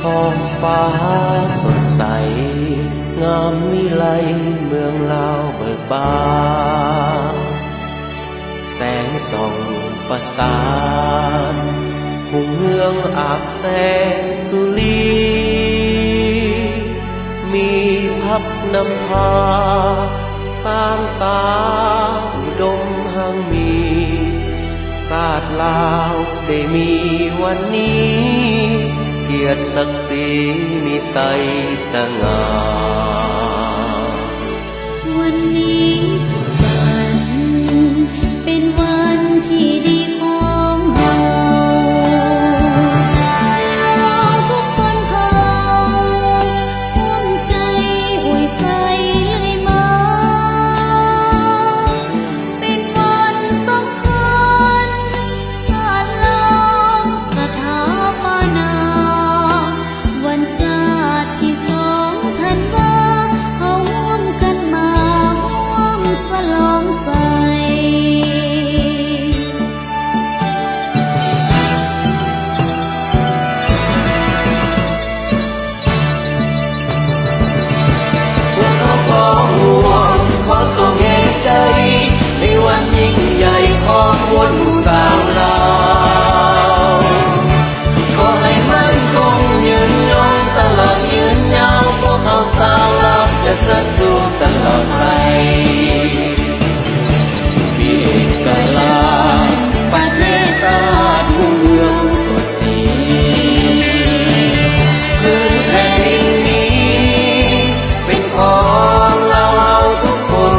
ท้องฟ้าสดใสงามวิไลเมืองลาวเบิกบานแสงส่องประสานหุ่งเมืองอาบแสงสุรีมีพักนำพาสร้างสาวดมหังมีศาสตร์ลาวได้มีวันนี้เกียรติศักดิ์ศรีมีใสสง่าวันนี้สุขสันต์เป็นวันที่ดีของเราเราทุกคนเผ่าร่วมใจอวยใสเลยมาเป็นวันสำคัญศาสตร์ลาวสถาปนาวันศาสตร์ที่2 ธันวาเอาร่วมกันมาร่วมฉลองใส่พวกเราขอห่วงขอส่งแห่งใจในวันยิ่งใหญ่ของมวลหมู่สาวลาวขอให้มั่นคงยืนยงตลอดยืนยาวพวกเราสาวลาวจะเสริญสู่ตลอดไปมีเอกลักษณ์ประเทศชาติมุ่งเมืองสดสีพื้นแผ่นดินนี้เป็นของเราทุกคน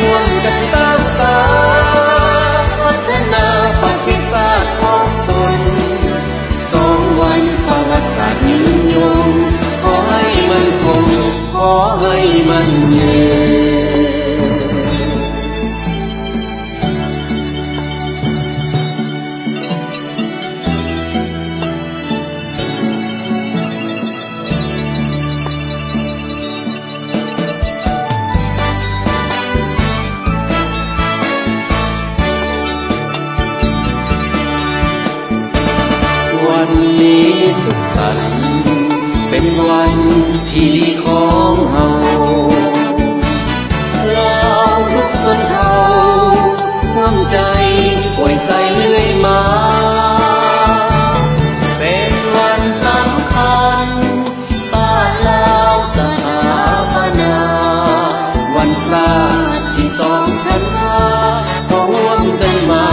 ร่วมกันสร้างสรรค์พัฒนาประวัติศาสตร์ของตน2 วันประวัติศาสตร์ยืนยงขอให้มันคงขอให้มันยืนวันนี้สุขสันต์เป็นวันที่ดีของเฮาเราทุกชนเผ่าร่วมใจป่วยใส่เรื่อยมาเป็นวันสำคัญศาสตร์ลาวสถาปนาวันศาสตร์ที่2 ธันวาก็ร่วมกันมา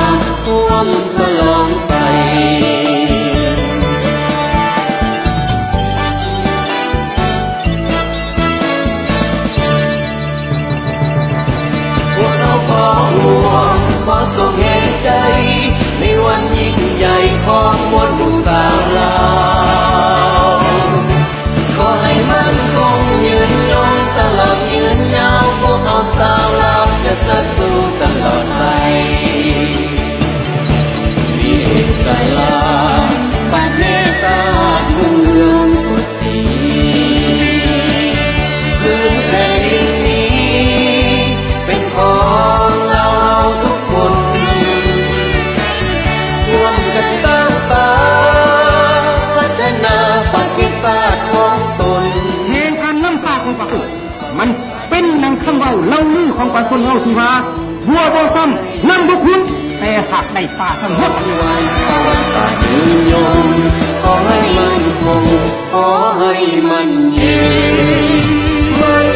ร่วมฉลองใส่ขอส่งแห่งใจในวันยิ่งใหญ่ของมวลหมู่สาวลาวขอให้มั่นคงยืนยงตลอดยืนยาวพวกเราสาวลาวจะเสริญสู่ตลอดไปมีเอกลักษณ์ประเทศชาติมุ่งเมืองสดสีพื้นแผ่นดินนี้เป็นของเราทุกคนร่วมกันสร้างสรรค์พัฒนาประวัติศาสตร์ของตนเพลงการน้ำตาของปะกุมันเป็นนังคำเบาเล่าลือของปะคนเราที่ว่าบัวบ่ซ้ำน้ำบุคุณแต่หากได้ป่าสมบูรณ์ประวัติศาสตร์ยืนยงขอให้มันคงขอให้มันยืนมัน